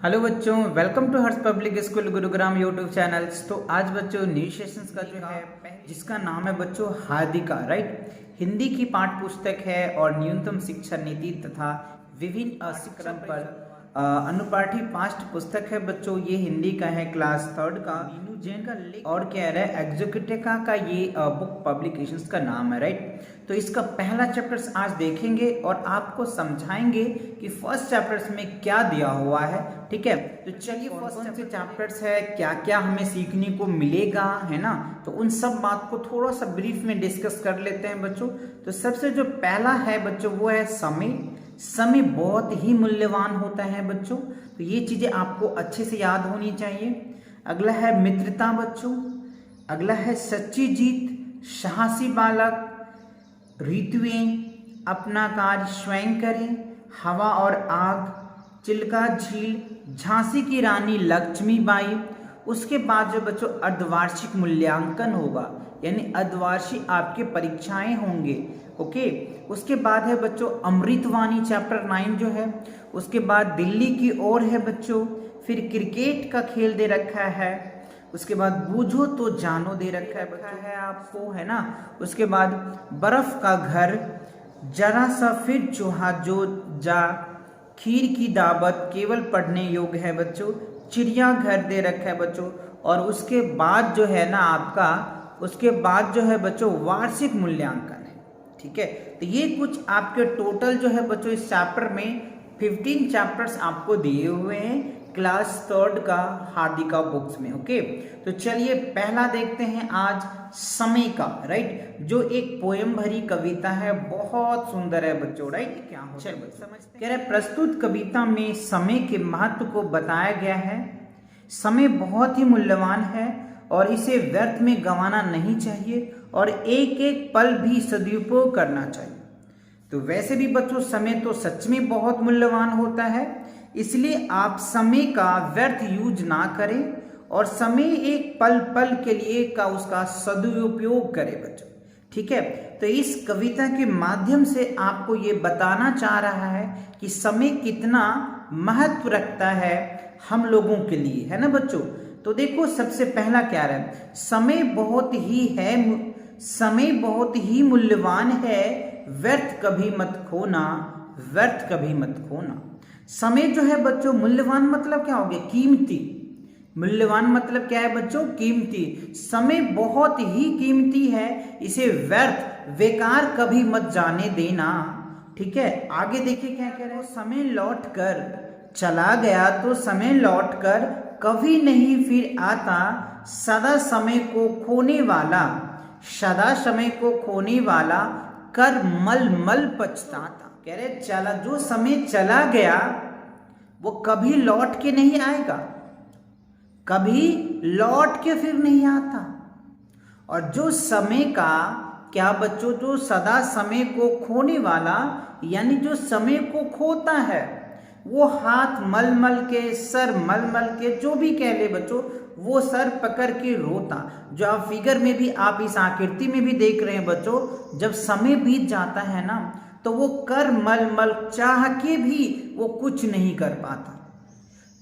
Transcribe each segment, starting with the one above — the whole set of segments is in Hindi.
हेलो बच्चों, welcome to Harsh public school Gurugram YouTube channels. तो आज बच्चों न्यू सेशंस का जो है जिसका नाम है बच्चों हार्दिका, राइट। हिंदी की पाठ्य पुस्तक है और न्यूनतम शिक्षा नीति तथा विभिन्न पाठ्यक्रम पर अनुपाठी पाठ्य पुस्तक है बच्चों। ये हिंदी का है, क्लास 3 का मीनू जैन का और कह रहा है एग्जीक्यूटिका का ये बुक पब्लिकेशंस का नाम है, राइट। तो इसका पहला चैप्टर्स आज देखेंगे और आपको समझाएंगे कि फर्स्ट चैप्टर्स में क्या दिया हुआ है, ठीक है। तो चलिए फर्स्ट से चैप्टर्स है, क्या क्या हमें सीखने को मिलेगा, है ना। तो उन सब बात को थोड़ा सा ब्रीफ में डिस्कस कर लेते हैं बच्चों। तो सबसे जो पहला है बच्चों वो है समय। समय बहुत ही मूल्यवान होता है बच्चों, तो ये चीजें आपको अच्छे से याद होनी चाहिए। अगला है मित्रता बच्चों। अगला है सच्ची जीत, साहसी बालक, ऋतुएं, अपना कार्य स्वयं करें, हवा और आग, चिल्का झील, झांसी की रानी लक्ष्मीबाई। उसके बाद जो बच्चों अर्धवार्षिक मूल्यांकन होगा, यानी अर्धवार्षिक आपके परीक्षाएं होंगे, ओके। उसके बाद है बच्चों अमृतवाणी चैप्टर 9 जो है। उसके बाद दिल्ली की ओर है बच्चों। फिर क्रिकेट का खेल दे रखा है। उसके बाद बूझो तो जानो दे रखा है बच्चों है आपको, है ना। उसके बाद बर्फ का घर, जरा सा फिर चूहा जो जा, खीर की दावत केवल पढ़ने योग्य है बच्चों। चिड़ियाघर दे रखा है बच्चों। और उसके बाद जो है ना आपका, उसके बाद जो है बच्चों वार्षिक मूल्यांकन है, ठीक है। तो ये कुछ आपके टोटल जो है बच्चों इस चैप्टर में 15 चैप्टर्स आपको दिए हुए हैं क्लास 3 का हार्दिका बुक्स में, ओके। तो चलिए पहला देखते हैं आज समय का, राइट। जो एक पोयम भरी कविता है, बहुत सुंदर है बच्चों, राइट। क्या हो चलिए समझते हैं। कह रहे प्रस्तुत कविता में समय के महत्व को बताया गया है। समय बहुत ही मूल्यवान है और इसे व्यर्थ में गंवाना नहीं चाहिए और एक एक पल भी सदुपयोग करना चाहिए। तो वैसे भी बच्चों समय तो सच में बहुत मूल्यवान होता है, इसलिए आप समय का व्यर्थ यूज ना करें और समय एक पल पल के लिए का उसका सदुपयोग करें बच्चों, ठीक है। तो इस कविता के माध्यम से आपको ये बताना चाह रहा है कि समय कितना महत्व रखता है हम लोगों के लिए, है ना बच्चों। तो देखो सबसे पहला क्या है, समय बहुत ही मूल्यवान है, व्यर्थ कभी मत खोना, व्यर्थ कभी मत खोना। समय जो है बच्चों मूल्यवान मतलब क्या हो गया, कीमती। मूल्यवान मतलब क्या है बच्चों, कीमती। समय बहुत ही कीमती है, इसे व्यर्थ बेकार कभी मत जाने देना, ठीक है। आगे देखिए क्या कह रहे हैं, समय लौट कर चला गया तो समय लौट कर कभी नहीं फिर आता, सदा समय को खोने वाला, सदा समय को खोने वाला कर मल मल पछताता। कह रहे चला, जो समय चला गया वो कभी लौट के नहीं आएगा, कभी लौट के फिर नहीं आता। और जो समय का क्या बच्चों, जो सदा समय को खोने वाला, यानी जो समय को खोता है, वो हाथ मल मल के, सर मल मल के, जो भी कह ले बच्चों, वो सर पकड़ के रोता। जो आप फिगर में भी, आप इस आकृति में भी देख रहे हैं बच्चों, जब समय बीत जाता है ना तो वो कर मल मल चाह के भी वो कुछ नहीं कर पाता।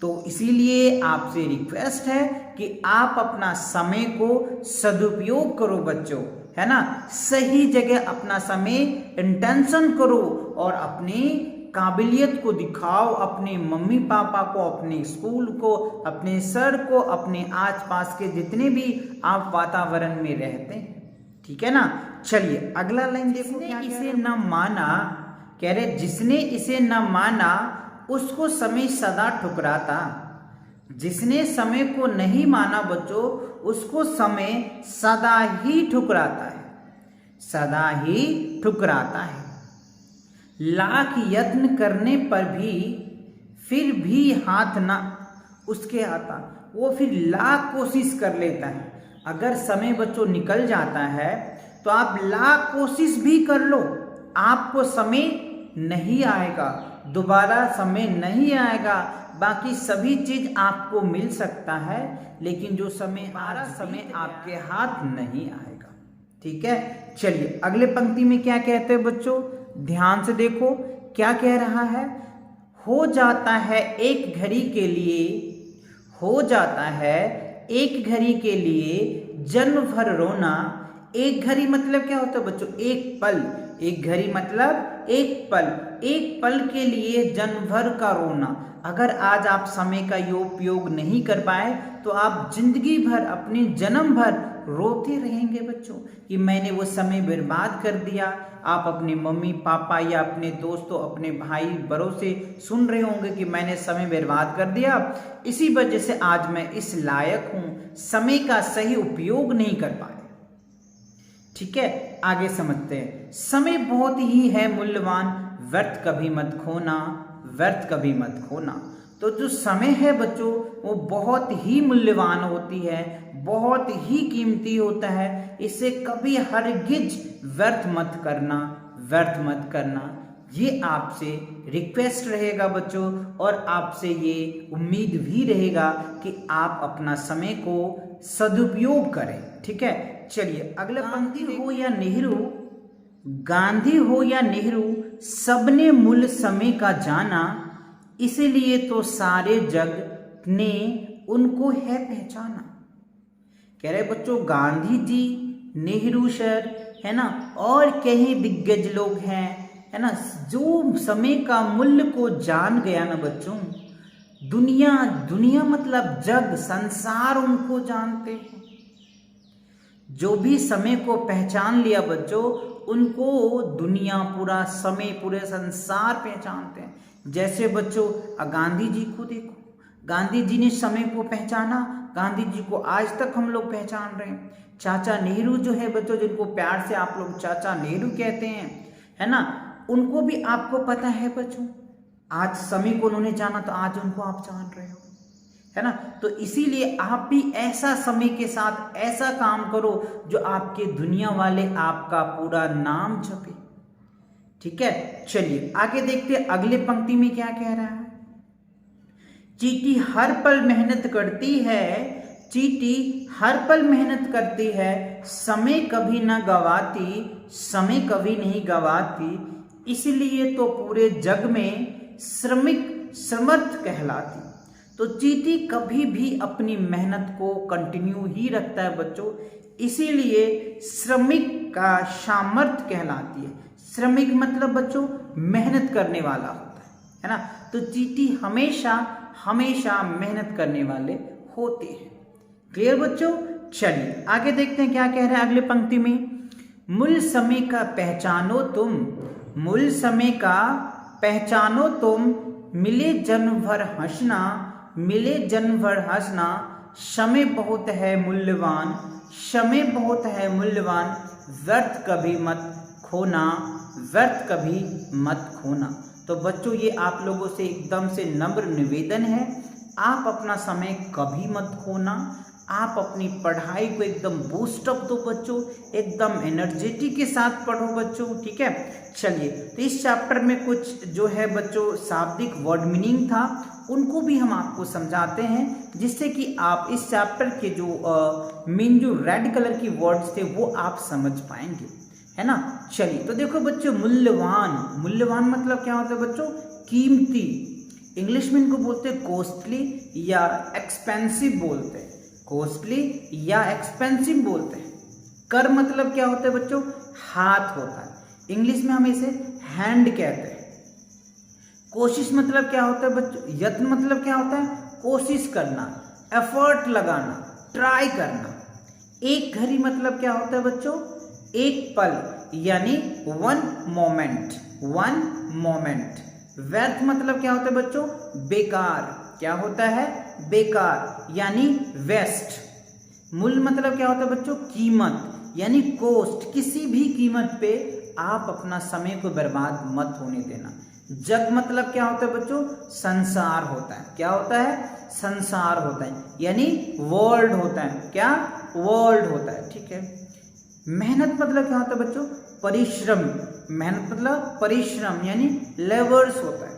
तो इसीलिए आपसे रिक्वेस्ट है कि आप अपना समय को सदुपयोग करो बच्चों, है ना। सही जगह अपना समय इंटेंशन करो और अपनी काबिलियत को दिखाओ, अपने मम्मी पापा को, अपने स्कूल को, अपने सर को, अपने आसपास के जितने भी आप वातावरण में रहते हैं, ठीक है ना। चलिए अगला लाइन देखो, इसे न माना, कह रहे जिसने इसे न माना उसको समय सदा ठुकराता। जिसने समय को नहीं माना बच्चों, उसको समय सदा ही ठुकराता है, सदा ही ठुकराता है। लाख यत्न करने पर भी फिर भी हाथ ना उसके आता, वो फिर लाख कोशिश कर लेता है। अगर समय बच्चों निकल जाता है तो आप लाख कोशिश भी कर लो, आपको समय नहीं आएगा, दोबारा समय नहीं आएगा। बाकी सभी चीज आपको मिल सकता है, लेकिन जो समय सारा समय आपके हाथ नहीं आएगा, ठीक है। चलिए अगले पंक्ति में क्या कहते हैं बच्चों, ध्यान से देखो क्या कह रहा है, हो जाता है एक घड़ी के लिए, हो जाता है एक घड़ी के लिए जन्म भर रोना। एक घड़ी मतलब क्या होता है बच्चों? एक पल। एक घड़ी मतलब एक पल के लिए जन्म भर का रोना। अगर आज आप समय का उपयोग नहीं कर पाए तो आप जिंदगी भर, अपने जन्म भर रोते रहेंगे बच्चों कि मैंने वो समय बर्बाद कर दिया। आप अपने मम्मी पापा या अपने दोस्तों, अपने भाई बड़ों से सुन रहे होंगे कि मैंने समय बर्बाद कर दिया, इसी वजह से आज मैं इस लायक हूं, समय का सही उपयोग नहीं कर पाए। ठीक है, आगे समझते हैं। समय बहुत ही है मूल्यवान, व्यर्थ कभी मत खोना, व्यर्थ कभी मत खोना। तो जो समय है बच्चों वो बहुत ही मूल्यवान होती है, बहुत ही कीमती होता है। इसे कभी हरगिज व्यर्थ मत करना, व्यर्थ मत करना। ये आपसे रिक्वेस्ट रहेगा बच्चों, और आपसे ये उम्मीद भी रहेगा कि आप अपना समय को सदुपयोग करें। ठीक है, चलिए अगला पंक्ति हो या नेहरू, गांधी हो या नेहरू, सबने मूल्य समय का जाना, इसलिए तो सारे जग ने उनको है पहचाना। कह रहे बच्चों गांधी जी, नेहरू सर, है ना, और कई दिग्गज लोग हैं, है ना, जो समय का मूल्य को जान गया ना बच्चों, दुनिया मतलब जग, संसार उनको जानते हैं। जो भी समय को पहचान लिया बच्चों, उनको दुनिया, पूरा समय, पूरे संसार पहचानते हैं। जैसे बच्चों गांधी जी को देखो, गांधी जी ने समय को पहचाना, गांधी जी को आज तक हम लोग पहचान रहे हैं। चाचा नेहरू जो है बच्चों, जिनको प्यार से आप लोग चाचा नेहरू कहते हैं, है ना, उनको भी आपको पता है बच्चों। आज समय को उन्होंने जाना तो आज उनको आप जान रहे हो, है ना। तो इसीलिए आप भी ऐसा समय के साथ ऐसा काम करो जो आपके दुनिया वाले आपका पूरा नाम जपे। ठीक है, चलिए आगे देखते हैं अगले पंक्ति में क्या कह रहा है। चींटी हर पल मेहनत करती है, चींटी हर पल मेहनत करती है, समय कभी ना गवाती, समय कभी नहीं गवाती, इसलिए तो पूरे जग में श्रमिक समर्थ कहलाती। तो चींटी कभी भी अपनी मेहनत को कंटिन्यू ही रखता है बच्चों, इसीलिए श्रमिक का सामर्थ्य कहलाती है। श्रमिक मतलब बच्चों मेहनत करने वाला होता है ना। तो चींटी हमेशा हमेशा मेहनत करने वाले होते हैं। क्लियर बच्चों? चलिए आगे देखते हैं क्या कह रहे हैं अगले पंक्ति में। मूल समय का पहचानो तुम, मूल समय का पहचानो तुम, मिले जन्म भर हंसना, मिले जन्म भर हंसना, समय बहुत है मूल्यवान, समय बहुत है मूल्यवान, व्यर्थ कभी मत खोना, व्यर्थ कभी मत खोना। तो बच्चों ये आप लोगों से एकदम से नम्र निवेदन है, आप अपना समय कभी मत खोना। आप अपनी पढ़ाई को एकदम बूस्टअप दो बच्चों, एकदम एनर्जेटिक के साथ पढ़ो बच्चों। ठीक है, चलिए तो इस चैप्टर में कुछ जो है बच्चों शाब्दिक वर्ड मीनिंग था, उनको भी हम आपको समझाते हैं, जिससे कि आप इस चैप्टर के जो मेन जो रेड कलर की वर्ड्स थे वो आप समझ पाएंगे, है ना। चलिए तो देखो बच्चों, मूल्यवान, मूल्यवान मतलब क्या होता है बच्चों? कीमती। इंग्लिश में इनको बोलते हैं कॉस्टली या एक्सपेंसिव बोलते हैं, कॉस्टली या एक्सपेंसिव बोलते हैं। कर मतलब क्या होता है बच्चों? हाथ होता है, इंग्लिश में हम इसे हैंड कहते हैं। कोशिश मतलब क्या होता है बच्चों? यत्न मतलब क्या होता है? कोशिश करना, एफर्ट लगाना, ट्राई करना। एक घड़ी मतलब क्या होता है बच्चों? एक पल, यानी वन मोमेंट, वन मोमेंट। व्यर्थ मतलब क्या होता है बच्चों? बेकार। क्या होता है? बेकार, यानी वेस्ट। मूल्य मतलब क्या होता है बच्चों? कीमत, यानी कॉस्ट। किसी भी कीमत पे आप अपना समय को बर्बाद मत होने देना। जग मतलब क्या होता है बच्चों? संसार होता है। क्या होता है? संसार होता है, यानी वर्ल्ड होता है। क्या? वर्ल्ड होता है। ठीक है। मेहनत मतलब क्या होता है बच्चों? परिश्रम। मेहनत मतलब परिश्रम, यानी लेबर्स होता है।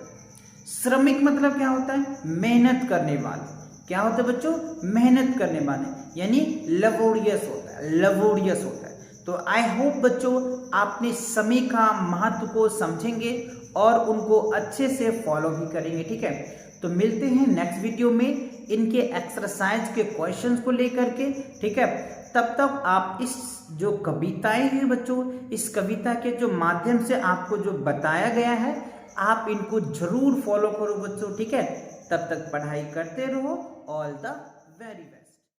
श्रमिक मतलब क्या होता है? मेहनत करने वाले। क्या होता है बच्चों? मेहनत करने वाले, यानी लेबोरियस होता है, लेबोरियस होता है। तो आई होप बच्चों आपने समय का महत्व को समझेंगे और उनको अच्छे से फॉलो भी करेंगे। ठीक है, तो मिलते हैं नेक्स्ट वीडियो में इनके एक्सरसाइज के क्वेश्चंस को लेकर के। ठीक है, तब तक आप इस जो कविताएं हैं बच्चों, इस कविता के जो माध्यम से आपको जो बताया गया है आप इनको जरूर फॉलो करो बच्चों। ठीक है, तब तक पढ़ाई करते रहो। All the very best.